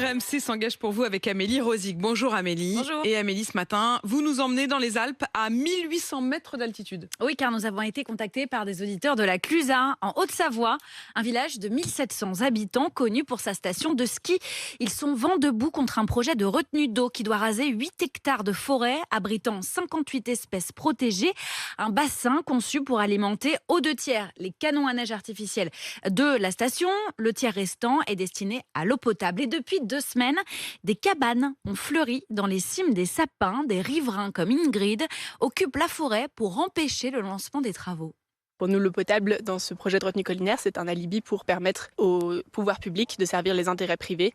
RMC s'engage pour vous avec Amélie Rosic. Bonjour Amélie. Bonjour. Et Amélie, ce matin, vous nous emmenez dans les Alpes à 1800 mètres d'altitude. Oui, car nous avons été contactés par des auditeurs de la Clusaz, en Haute-Savoie, un village de 1700 habitants connu pour sa station de ski. Ils sont vent debout contre un projet de retenue d'eau qui doit raser 8 hectares de forêt, abritant 58 espèces protégées. Un bassin conçu pour alimenter aux 2/3 les canons à neige artificiels de la station. Le tiers restant est destiné à l'eau potable. Et depuis 2 semaines, des cabanes ont fleuri dans les cimes des sapins. Des riverains comme Ingrid occupent la forêt pour empêcher le lancement des travaux. Pour nous, l'eau potable, dans ce projet de retenue collinaire, c'est un alibi pour permettre au pouvoir public de servir les intérêts privés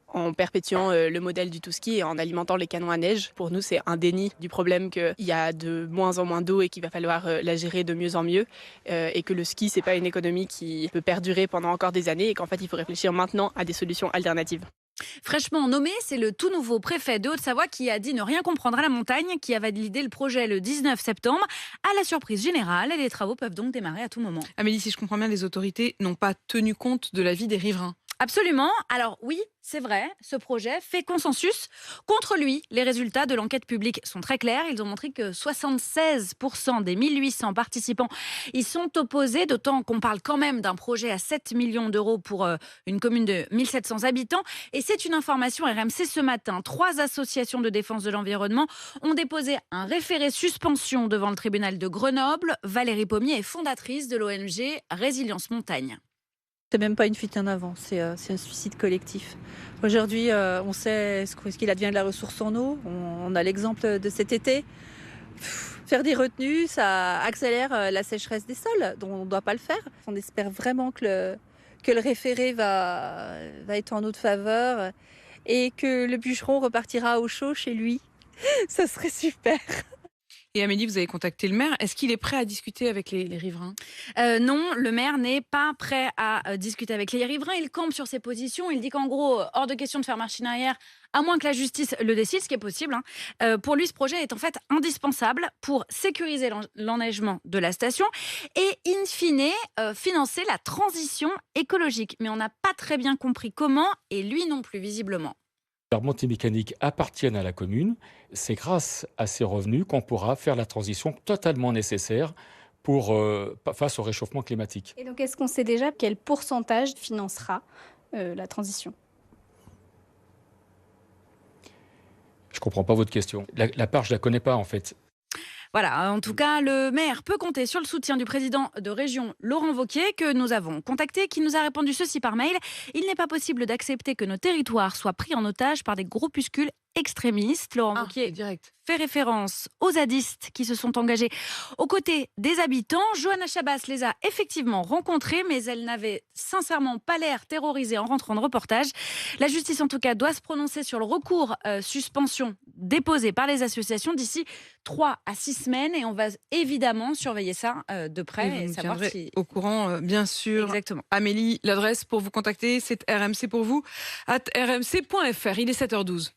en perpétuant le modèle du tout-ski et en alimentant les canons à neige. Pour nous, c'est un déni du problème qu'il y a de moins en moins d'eau et qu'il va falloir la gérer de mieux en mieux. Et que le ski, c'est pas une économie qui peut perdurer pendant encore des années et qu'en fait, il faut réfléchir maintenant à des solutions alternatives. Fraîchement nommé, c'est le tout nouveau préfet de Haute-Savoie qui a dit ne rien comprendre à la montagne, qui a validé le projet le 19 septembre. À la surprise générale, les travaux peuvent donc démarrer à tout moment. Amélie, si je comprends bien, les autorités n'ont pas tenu compte de l'avis des riverains. Absolument. Alors oui, c'est vrai, ce projet fait consensus. Contre lui, les résultats de l'enquête publique sont très clairs. Ils ont montré que 76% des 1800 participants y sont opposés, d'autant qu'on parle quand même d'un projet à 7 millions d'euros pour une commune de 1700 habitants. Et c'est une information RMC ce matin. 3 associations de défense de l'environnement ont déposé un référé suspension devant le tribunal de Grenoble. Valérie Pommier est fondatrice de l'ONG Résilience Montagne. C'est même pas une fuite en avant, c'est un suicide collectif. Aujourd'hui, on sait ce qu'il advient de la ressource en eau. On a l'exemple de cet été. Faire des retenues, ça accélère la sécheresse des sols, donc on ne doit pas le faire. On espère vraiment que le référé va être en notre faveur et que le bûcheron repartira au chaud chez lui. Ça serait super. Et Amélie, vous avez contacté le maire. Est-ce qu'il est prêt à discuter avec les riverains ? Non, le maire n'est pas prêt à discuter avec les riverains. Il campe sur ses positions. Il dit qu'en gros, hors de question de faire machine arrière, à moins que la justice le décide, ce qui est possible. Pour lui, ce projet est en fait indispensable pour sécuriser l'enneigement de la station et, in fine, financer la transition écologique. Mais on n'a pas très bien compris comment, et lui non plus, visiblement. Les remontées mécaniques appartiennent à la commune. C'est grâce à ces revenus qu'on pourra faire la transition totalement nécessaire face au réchauffement climatique. Et donc, est-ce qu'on sait déjà quel pourcentage financera la transition ? Je ne comprends pas votre question. La part, je ne la connais pas en fait. Voilà, en tout cas, le maire peut compter sur le soutien du président de région, Laurent Wauquiez, que nous avons contacté, qui nous a répondu ceci par mail. Il n'est pas possible d'accepter que nos territoires soient pris en otage par des groupuscules extrémistes. Laurent Wauquiez direct. Fait référence aux zadistes qui se sont engagés aux côtés des habitants. Johanna Chabas les a effectivement rencontrés, mais elle n'avait sincèrement pas l'air terrorisée en rentrant de reportage. La justice, en tout cas, doit se prononcer sur le recours suspension déposé par les associations d'ici 3 à 6 semaines. Et on va évidemment surveiller ça de près Et et vous savoir tiendrez si... au courant, bien sûr. Exactement. Amélie, l'adresse pour vous contacter, c'est rmc pour vous @rmc.fr. Il est 7h12.